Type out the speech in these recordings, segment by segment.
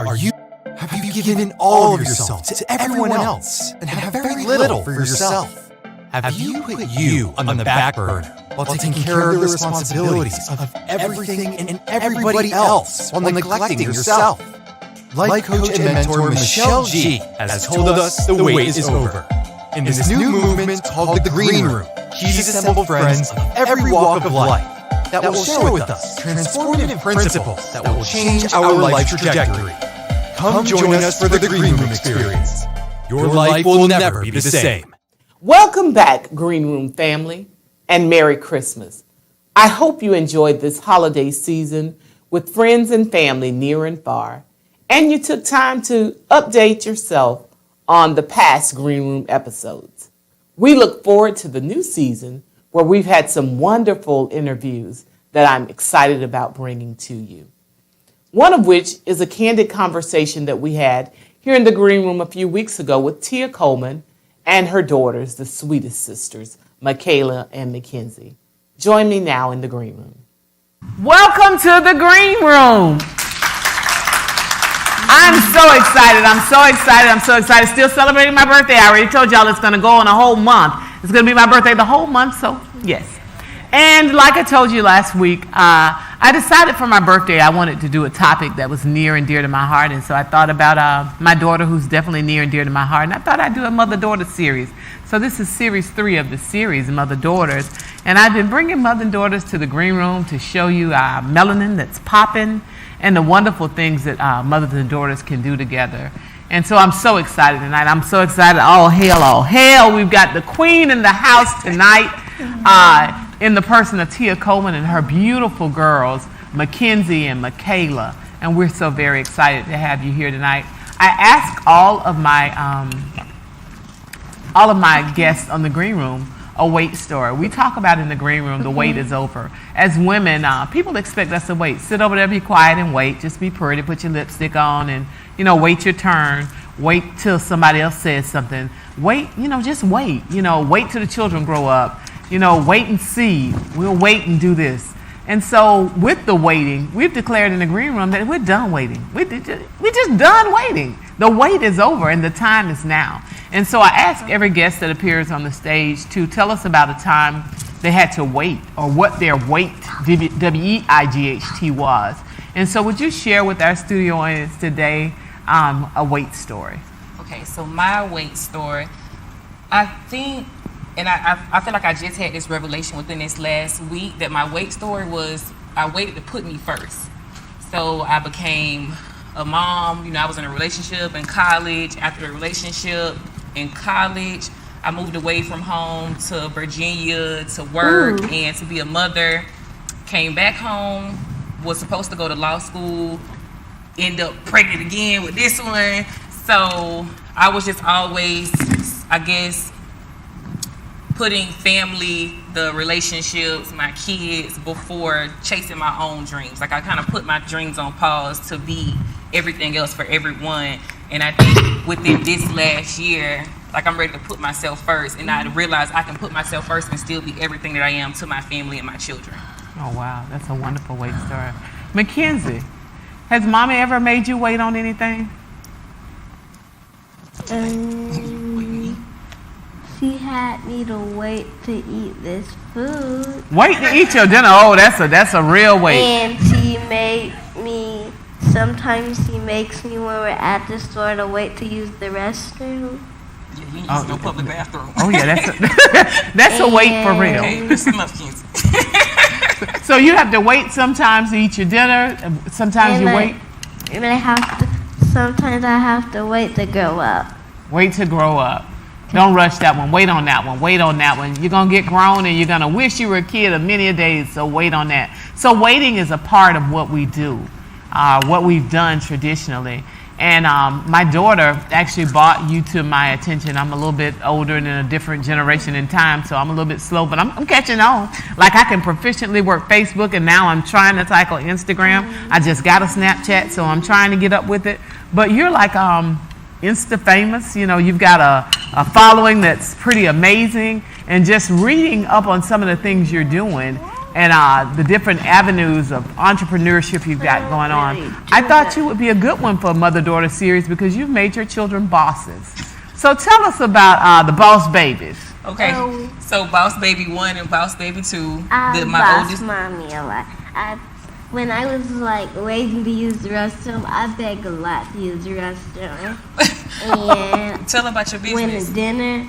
Are you? Have you given all of yourself to everyone else and have very little for yourself? Have you put you on the back burner while taking care of the responsibilities of everything and everybody else while neglecting yourself? Life coach and mentor Michelle G has told us the wait is over. In this new movement called the Green Room, she's assembled friends of every walk of life that will share with us transformative principles that will change our life trajectory. Come join us for the Green Room experience. Your life will never be the same. Welcome back, Green Room family, and Merry Christmas. I hope you enjoyed this holiday season with friends and family near and far, and you took time to update yourself on the past Green Room episodes. We look forward to the new season where we've had some wonderful interviews that I'm excited about bringing to you. One of which is a candid conversation that we had here in the Green Room a few weeks ago with Tia Coleman and her daughters, the Sweetest Sisters, Makayla and Mackenzie. Join me now in the Green Room. Welcome to the Green Room. I'm so excited. Still celebrating my birthday. I already told y'all it's going to go on a whole month. It's going to be my birthday the whole month, so yes. And like I told you last week, I decided for my birthday I wanted to do a topic that was near and dear to my heart. And so I thought about my daughter, who's definitely near and dear to my heart. And I thought I'd do a mother-daughter series. So this is series 3 of the series, Mother-Daughters. And I've been bringing mother and daughters to the Green Room to show you melanin that's popping and the wonderful things that mothers and daughters can do together. And so I'm so excited tonight. I'm so excited. All hail. We've got the queen in the house tonight in the person of Tia Coleman and her beautiful girls, Mackenzie and Makayla. And we're so very excited to have you here tonight. I ask all of my guests on the Green Room a wait story. We talk about in the Green Room, the wait is over. As women, people expect us to wait. Sit over there, be quiet and wait. Just be pretty, put your lipstick on and, wait your turn. Wait till somebody else says something. Wait, just wait. Wait till the children grow up. Wait and see. We'll wait and do this. And so with the waiting, we've declared in the Green Room that we're done waiting. We're just done waiting. The wait is over and the time is now. And so I ask every guest that appears on the stage to tell us about a time they had to wait or what their wait, W-E-I-G-H-T, was. And so would you share with our studio audience today a wait story? Okay, so my wait story, I think, and I feel like I just had this revelation within this last week that my wait story was I waited to put me first. So I became a mom. I was in a relationship in college. After the relationship in college, I moved away from home to Virginia to work and to be a mother. Came back home, was supposed to go to law school, end up pregnant again with this one. So I was just always, I guess, putting family, the relationships, my kids before chasing my own dreams. Like I kind of put my dreams on pause to be everything else for everyone. And I think within this last year, like I'm ready to put myself first, and I realize I can put myself first and still be everything that I am to my family and my children. Oh wow, that's a wonderful wait story. Mackenzie, has mommy ever made you wait on anything? She had me to wait to eat this food. Wait to eat your dinner? Oh, that's a real wait. And she made me. Sometimes she makes me when we're at the store to wait to use the restroom. Yeah, you use no public bathroom. Oh yeah, that's a wait for real. Okay, that's enough, Kenzie. So you have to wait sometimes to eat your dinner. Sometimes you wait. And sometimes I have to wait to grow up. Wait to grow up. Don't rush that one. Wait on that one. Wait on that one. You're going to get grown and you're going to wish you were a kid of many a days, so wait on that. So waiting is a part of what we do, what we've done traditionally. And my daughter actually brought you to my attention. I'm a little bit older and in a different generation in time, so I'm a little bit slow, but I'm catching on. Like I can proficiently work Facebook, and now I'm trying to tackle Instagram. I just got a Snapchat, so I'm trying to get up with it. But you're like Insta famous. You've got a following that's pretty amazing, and just reading up on some of the things you're doing and the different avenues of entrepreneurship you've got going on. I thought you would be a good one for a mother-daughter series because you've made your children bosses. So tell us about the Boss Babies. Okay, so Boss Baby 1 and Boss Baby 2. I My boss oldest. mommy a lot. When I was like waiting to use the restroom, I begged a lot to use the restroom. And Tell about your when business. the dinner,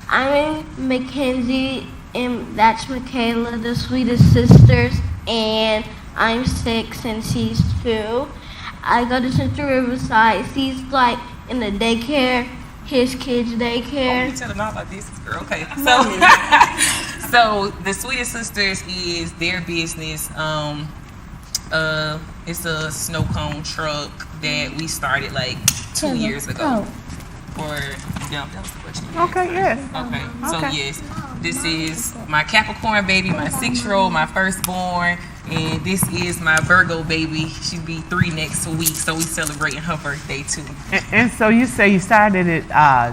I'm in Mackenzie and that's Makayla, the Sweetest Sisters, and I'm 6 and she's 2. I go to Central Riverside. She's like in the daycare, his kids' daycare. You telling all about this, girl. Okay, so the Sweetest Sisters is their business. It's a snow cone truck that we started like 2 years ago. For them, that was the question. Okay, yes. Okay, so Okay. yes, this is my Capricorn baby, my 6-year-old, my firstborn, and this is my Virgo baby. She'll be 3 next week, so we celebrating her birthday too. And so you say you started it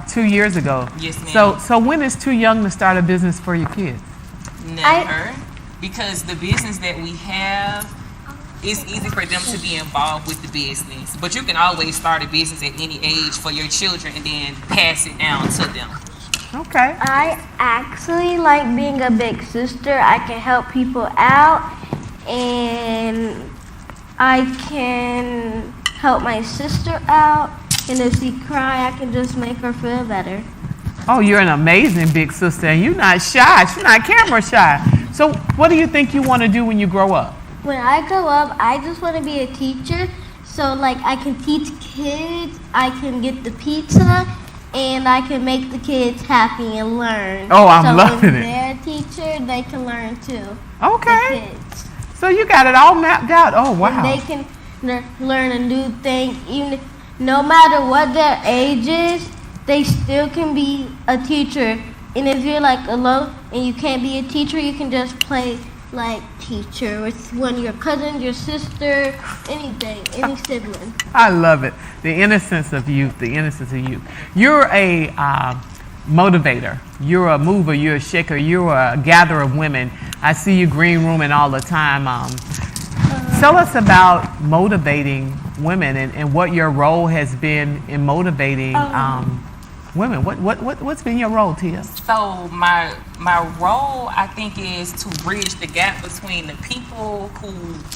2 years ago. Yes, ma'am. So when is too young to start a business for your kids? Never, because the business that we have, it's easy for them to be involved with the business. But you can always start a business at any age for your children and then pass it down to them. Okay. I actually like being a big sister. I can help people out, and I can help my sister out. And if she cry, I can just make her feel better. Oh, you're an amazing big sister, and you're not shy. She's not camera shy. So what do you think you want to do when you grow up? When I grow up, I just want to be a teacher. So, like, I can teach kids, I can get the pizza, and I can make the kids happy and learn. Oh, I'm loving it. So when they're a teacher, they can learn too. Okay. The kids. So you got it all mapped out. Oh, wow. And they can learn a new thing. Even if, no matter what their age is, they still can be a teacher. And if you're like alone and you can't be a teacher, you can just play like teacher with one of your cousins, your sister, anything, any sibling. I love it. The innocence of youth, the innocence of youth. You're a motivator. You're a mover. You're a shaker. You're a gatherer of women. I see you green rooming all the time. Tell us about motivating women and what your role has been in motivating women. What's been your role, Tia? So my role, I think, is to bridge the gap between the people who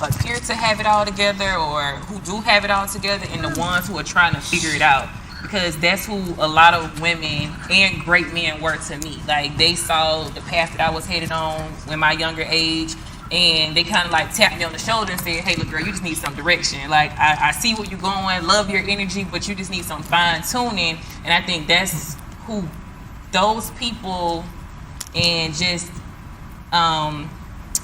appear to have it all together or who do have it all together and the ones who are trying to figure it out. Because that's who a lot of women and great men were to me. Like, they saw the path that I was headed on in my younger age, and they kind of like tapped me on the shoulder and said, hey, look, girl, you just need some direction. Like, I see where you're going, love your energy, but you just need some fine tuning. And I think that's who those people, and just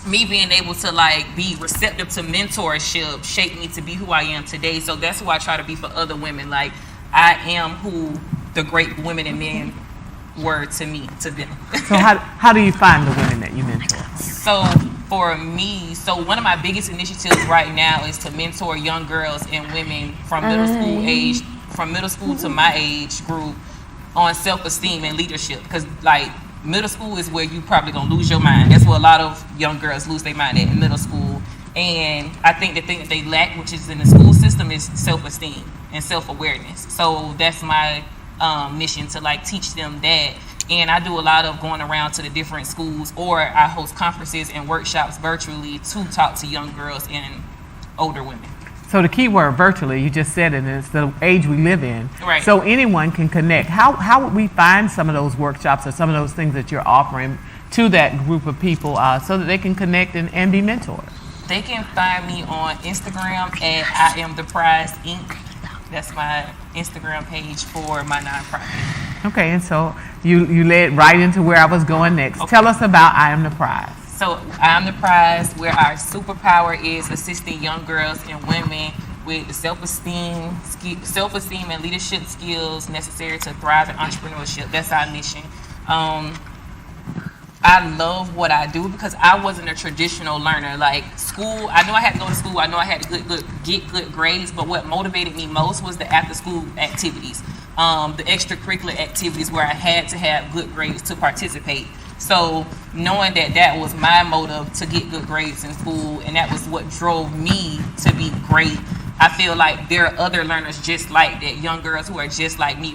me being able to like be receptive to mentorship shaped me to be who I am today. So that's who I try to be for other women. Like, I am who the great women and men were to me, to them. So how do you find the women that you mentor? So for me, so one of my biggest initiatives right now is to mentor young girls and women from middle school age, from middle school to my age group, on self-esteem and leadership. Because like, middle school is where you probably gonna lose your mind. That's where a lot of young girls lose their mind at, in middle school. And I think the thing that they lack, which is in the school system, is self-esteem and self-awareness. So that's my mission, to like teach them that. And I do a lot of going around to the different schools, or I host conferences and workshops virtually to talk to young girls and older women. So the key word virtually, you just said it, and it's the age we live in. Right. So anyone can connect. How would we find some of those workshops or some of those things that you're offering to that group of people so that they can connect and be mentored? They can find me on Instagram at I Am The Prize Inc. That's my Instagram page for my nonprofit. Okay, and so you led right into where I was going next. Okay. Tell us about I Am The Prize. So I Am The Prize, where our superpower is assisting young girls and women with the self-esteem and leadership skills necessary to thrive in entrepreneurship. That's our mission. I love what I do because I wasn't a traditional learner. Like, school, I know I had to go to school. I know I had to get good grades, but what motivated me most was the after-school activities, the extracurricular activities where I had to have good grades to participate. So knowing that that was my motive to get good grades in school, and that was what drove me to be great, I feel like there are other learners just like that, young girls who are just like me,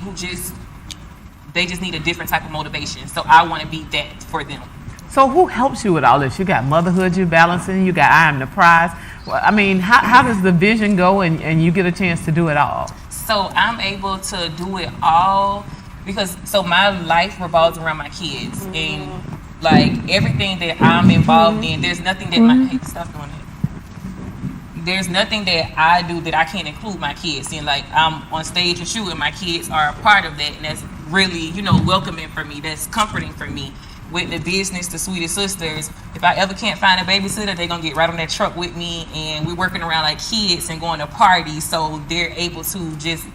they just need a different type of motivation. So I want to be that for them. So who helps you with all this? You got motherhood you're balancing, you got I Am the Prize. Well, I mean, how does the vision go and you get a chance to do it all? So I'm able to do it all because my life revolves around my kids, and like everything that I'm involved in, there's nothing that stop doing it. There's nothing that I do that I can't include my kids in. Like I'm on stage with you and my kids are a part of that, and that's really, welcoming for me. That's comforting for me. With the business, the Sweetest Sisters, if I ever can't find a babysitter, they're going to get right on that truck with me, and we're working around like kids and going to parties, so they're able to just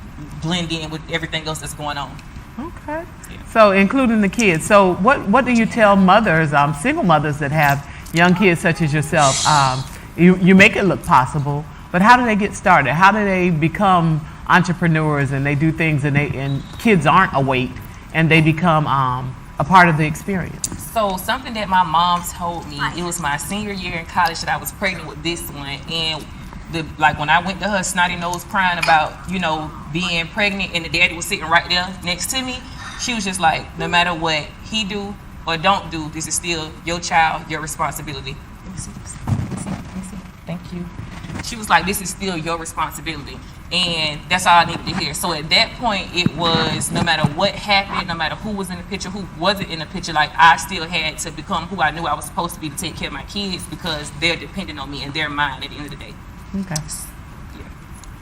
blend in with everything else that's going on. Okay. Yeah. So including the kids. So what do you tell mothers, single mothers that have young kids such as yourself? You make it look possible, but how do they get started? How do they become entrepreneurs and they do things and kids aren't a weight and they become a part of the experience? So something that my mom told me, it was my senior year in college that I was pregnant with this one, and when I went to her snotty nose crying about, being pregnant, and the daddy was sitting right there next to me, she was just like, no matter what he do or don't do, this is still your child, your responsibility. Let me see. Thank you. She was like, this is still your responsibility. And that's all I needed to hear. So at that point, it was no matter what happened, no matter who was in the picture, who wasn't in the picture, like I still had to become who I knew I was supposed to be to take care of my kids, because they're dependent on me and they're mine at the end of the day. Okay. Yeah.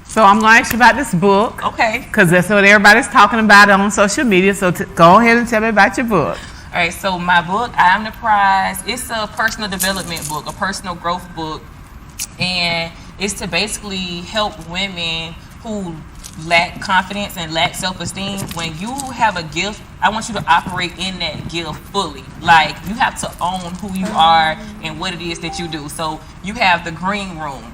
So I'm going to ask you about this book. Okay. Because that's what everybody's talking about on social media. So go ahead and tell me about your book. All right. So my book, I Am the Prize, it's a personal development book, a personal growth book. And it's to basically help women who lack confidence and lack self-esteem. When you have a gift, I want you to operate in that gift fully. Like, you have to own who you are and what it is that you do. So you have the green room.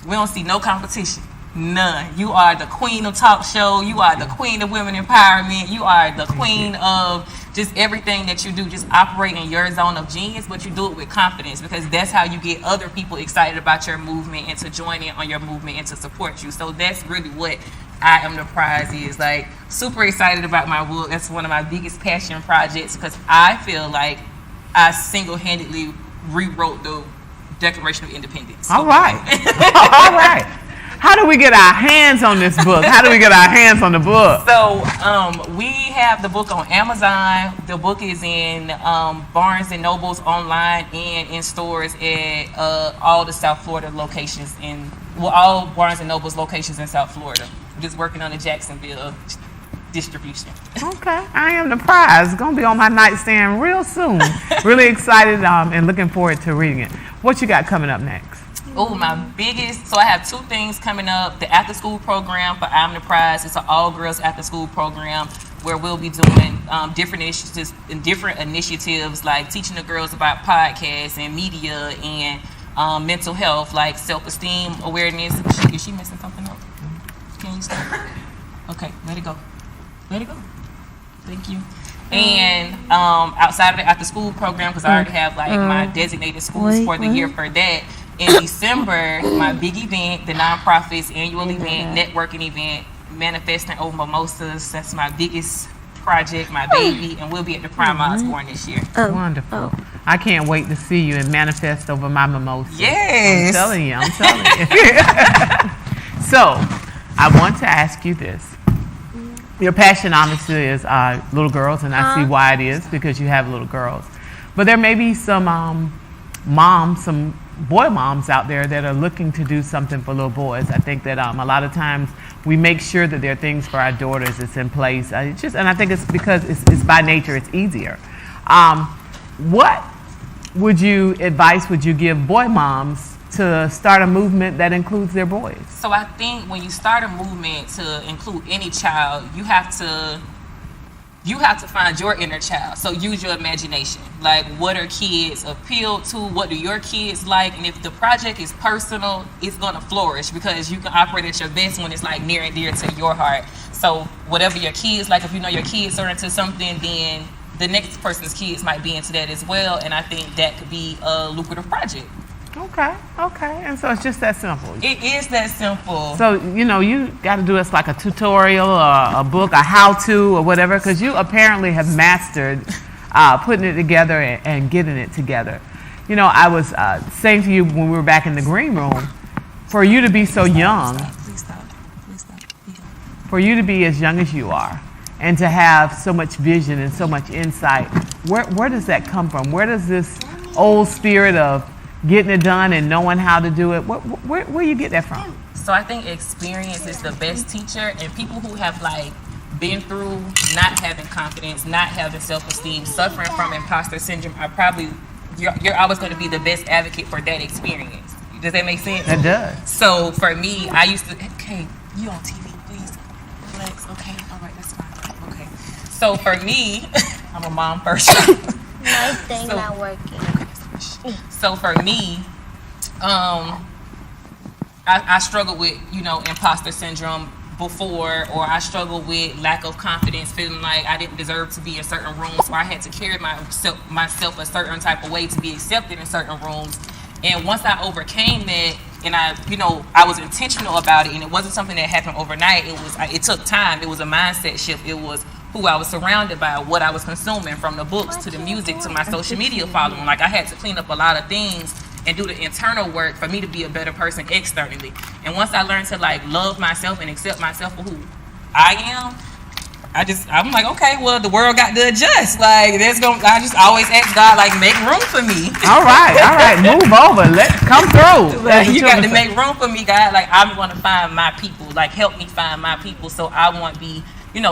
We don't see no competition. None. You are the queen of talk show. You are the queen of women empowerment. You are the queen of just everything that you do. Just operate in your zone of genius, but you do it with confidence, because that's how you get other people excited about your movement and to join in on your movement and to support you. So that's really what I Am the Prize is. Like, super excited about my book. That's one of my biggest passion projects, because I feel like I single-handedly rewrote the Declaration of Independence. All right. All right. How do we get our hands on this book? How do we get our hands on the book? So we have the book on Amazon. The book is in Barnes & Noble's online and in stores at all the South Florida locations, all Barnes & Noble's locations in South Florida. I'm just working on the Jacksonville distribution. Okay. I Am the Prize. It's going to be on my nightstand real soon. Really excited and looking forward to reading it. What you got coming up next? Oh, my biggest, so I have two things coming up. The after school program for I Am the Prize. It's an all girls after school program where we'll be doing different initiatives like teaching the girls about podcasts and media and mental health, like self-esteem awareness. Is she messing something up? Can you stop? Okay, let it go. Let it go. Thank you. And outside of the after school program, because I already have like my designated schools for the year for that. In December, my big event, the nonprofit's annual event, networking event, Manifesting Over Mimosas. That's my biggest project, my baby, and we'll be at the Prime Osborne this year. Wonderful. I can't wait to see you and manifest over my mimosas. Yes. I'm telling you. So, I want to ask you this. Your passion obviously is little girls, and I see why it is, because you have little girls. But there may be some moms, some boy moms out there that are looking to do something for little boys. I think that a lot of times we make sure that there are things for our daughters that's in place. And I think it's because it's by nature, it's easier. What advice would you give boy moms to start a movement that includes their boys? So I think when you start a movement to include any child, you have to find your inner child. So use your imagination. Like, what are kids appealed to? What do your kids like? And if the project is personal, it's going to flourish, because you can operate at your best when it's like near and dear to your heart. So whatever your kids like, if you know your kids are into something, then the next person's kids might be into that as well, and I think that could be a lucrative project. Okay. And so it's just that simple. It is that simple. So, you got to do us like a tutorial or a book, a how-to or whatever, because you apparently have mastered putting it together and getting it together. I was saying to you when we were back in the green room, for you to be so young, Please stop. for you to be as young as you are, and to have so much vision and so much insight, where does that come from? Where does this old spirit of getting it done and knowing how to do it, where you get that from? So I think experience is the best teacher, and people who have like been through not having confidence, not having self-esteem, suffering from imposter syndrome are probably, you're always going to be the best advocate for that experience. Does that make sense? It does. So for me, I used to, okay, you on TV, please relax. Okay, all right, that's fine. Okay. So for me, I'm a mom first. My thing not working. So for me, I struggled with, imposter syndrome before, or I struggled with lack of confidence, feeling like I didn't deserve to be in certain rooms, so I had to carry myself a certain type of way to be accepted in certain rooms. And once I overcame that, and I was intentional about it, and it wasn't something that happened overnight. It took time. It was a mindset shift. It was who I was surrounded by, what I was consuming, from the books to the music to my social media following. Like, I had to clean up a lot of things and do the internal work for me to be a better person externally. And once I learned to like love myself and accept myself for who I am, I'm like, okay, well, the world got to adjust. Like, I just always ask God, like, make room for me. All right, move over. Let's come through. Like, you got to make room for me, God. Like, I'm going to find my people. Like, help me find my people, so I won't be,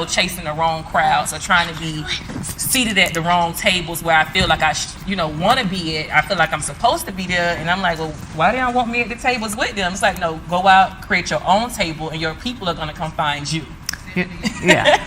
chasing the wrong crowds or trying to be seated at the wrong tables where I feel like I, want to be at. I feel like I'm supposed to be there, and I'm like, well, why they don't want me at the tables with them? It's like, no, go out, create your own table, and your people are going to come find you. Yeah.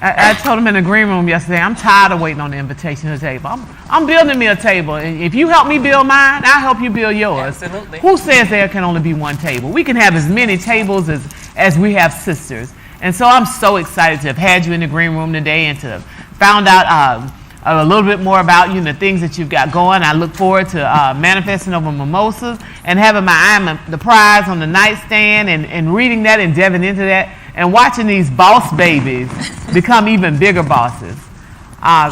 I told him in the green room yesterday, I'm tired of waiting on the invitation to the table. I'm building me a table, and if you help me build mine, I'll help you build yours. Absolutely. Who says there can only be one table? We can have as many tables as we have sisters. And so I'm so excited to have had you in the green room today and to have found out a little bit more about the things that you've got going. I look forward to manifesting over mimosas and having my eye on the prize on the nightstand and reading that and delving into that and watching these boss babies become even bigger bosses.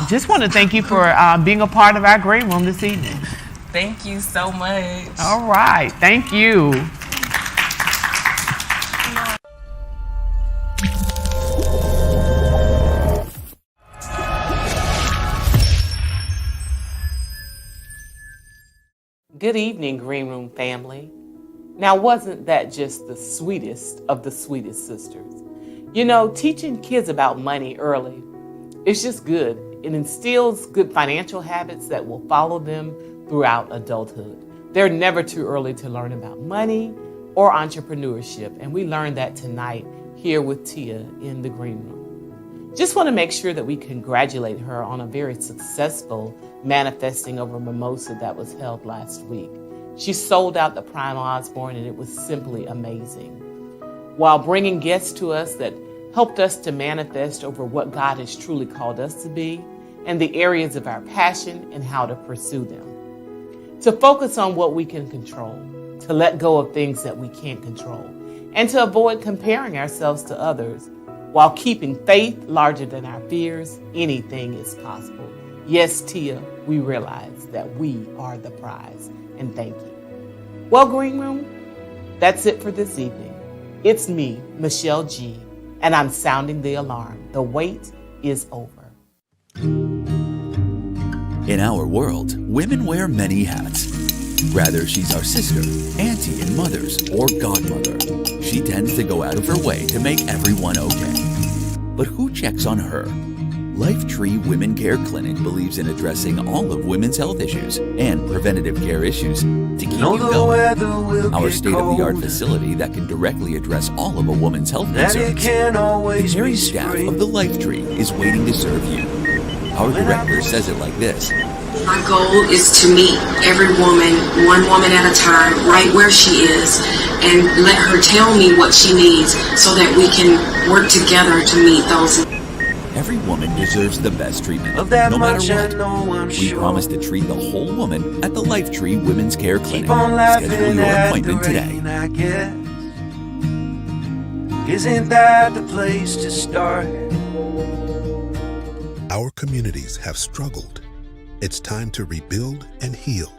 Just want to thank you for being a part of our green room this evening. Thank you so much. All right. Thank you. Good evening, Green Room family. Now, wasn't that just the sweetest of the Sweetest Sisters? Teaching kids about money early, it's just good. It instills good financial habits that will follow them throughout adulthood. They're never too early to learn about money or entrepreneurship, and we learned that tonight here with Tia in the Green Room. Just want to make sure that we congratulate her on a very successful manifesting over mimosa that was held last week. She sold out the Prime Osborne, and it was simply amazing, while bringing guests to us that helped us to manifest over what God has truly called us to be and the areas of our passion and how to pursue them. To focus on what we can control, to let go of things that we can't control, and to avoid comparing ourselves to others. While keeping faith larger than our fears, anything is possible. Yes, Tia, we realize that we are the prize, and thank you. Well, Green Room, that's it for this evening. It's me, Michelle G., and I'm sounding the alarm. The wait is over. In our world, women wear many hats. Whether she's our sister, auntie and mothers, or godmother, she tends to go out of her way to make everyone okay. But who checks on her? Lifetree Women Care Clinic believes in addressing all of women's health issues and preventative care issues to keep you going. Our state-of-the-art facility that can directly address all of a woman's health concerns. The caring staff of the Lifetree is waiting to serve you. Our director says it like this. My goal is to meet every woman, one woman at a time, right where she is, and let her tell me what she needs so that we can work together to meet those needs. Every woman deserves the best treatment, Of that no matter much I what. know, I'm We sure. promise to treat the whole woman at the Lifetree Women's Care Clinic. Keep on laughing Schedule your at appointment the today. rain, I guess. Isn't that the place to start? Our communities have struggled. It's time to rebuild and heal.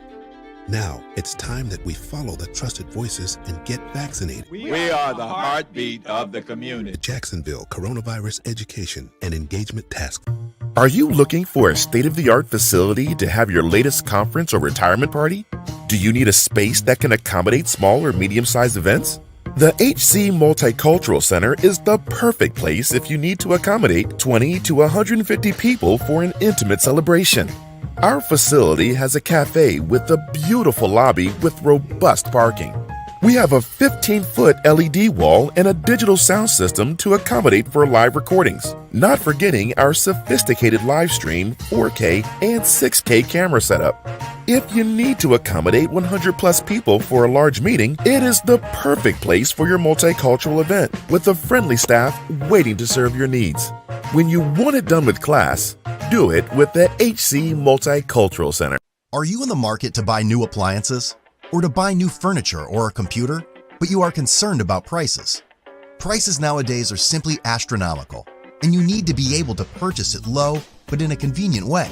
Now, it's time that we follow the trusted voices and get vaccinated. We are the heartbeat of the community. The Jacksonville Coronavirus Education and Engagement Task. Are you looking for a state-of-the-art facility to have your latest conference or retirement party? Do you need a space that can accommodate small or medium-sized events? The HC Multicultural Center is the perfect place if you need to accommodate 20 to 150 people for an intimate celebration. Our facility has a cafe with a beautiful lobby with robust parking. We have a 15-foot LED wall and a digital sound system to accommodate for live recordings, not forgetting our sophisticated live stream, 4K, and 6K camera setup. If you need to accommodate 100 plus people for a large meeting, it is the perfect place for your multicultural event with a friendly staff waiting to serve your needs. When you want it done with class, do it with the HC Multicultural Center. Are you in the market to buy new appliances? Or to buy new furniture or a computer, but you are concerned about prices? Prices nowadays are simply astronomical, and you need to be able to purchase it low, but in a convenient way.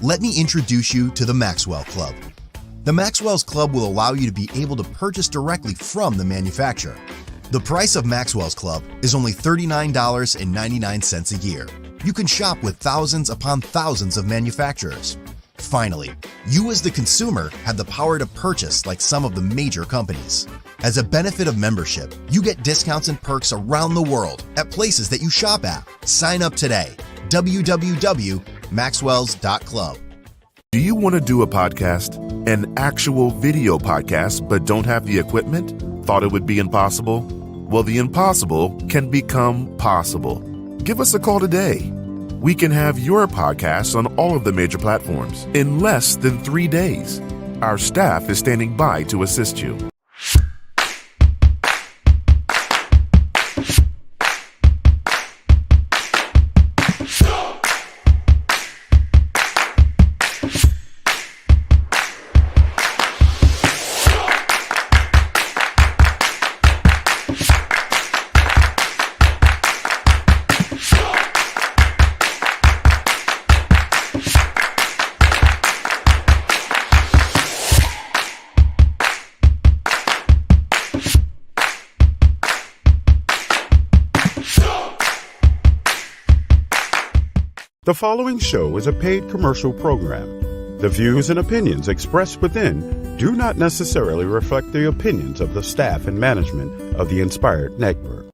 Let me introduce you to the Maxwell Club. The Maxwell's Club will allow you to be able to purchase directly from the manufacturer. The price of Maxwell's Club is only $39.99 a year. You can shop with thousands upon thousands of manufacturers. Finally, you as the consumer have the power to purchase like some of the major companies. As a benefit of membership, you get discounts and perks around the world at places that you shop at. Sign up today. www.maxwells.club. Do you want to do a podcast? An actual video podcast, but don't have the equipment? Thought it would be impossible? Well, the impossible can become possible. Give us a call today. We can have your podcast on all of the major platforms in less than 3 days. Our staff is standing by to assist you. The following show is a paid commercial program. The views and opinions expressed within do not necessarily reflect the opinions of the staff and management of the Inspired Network.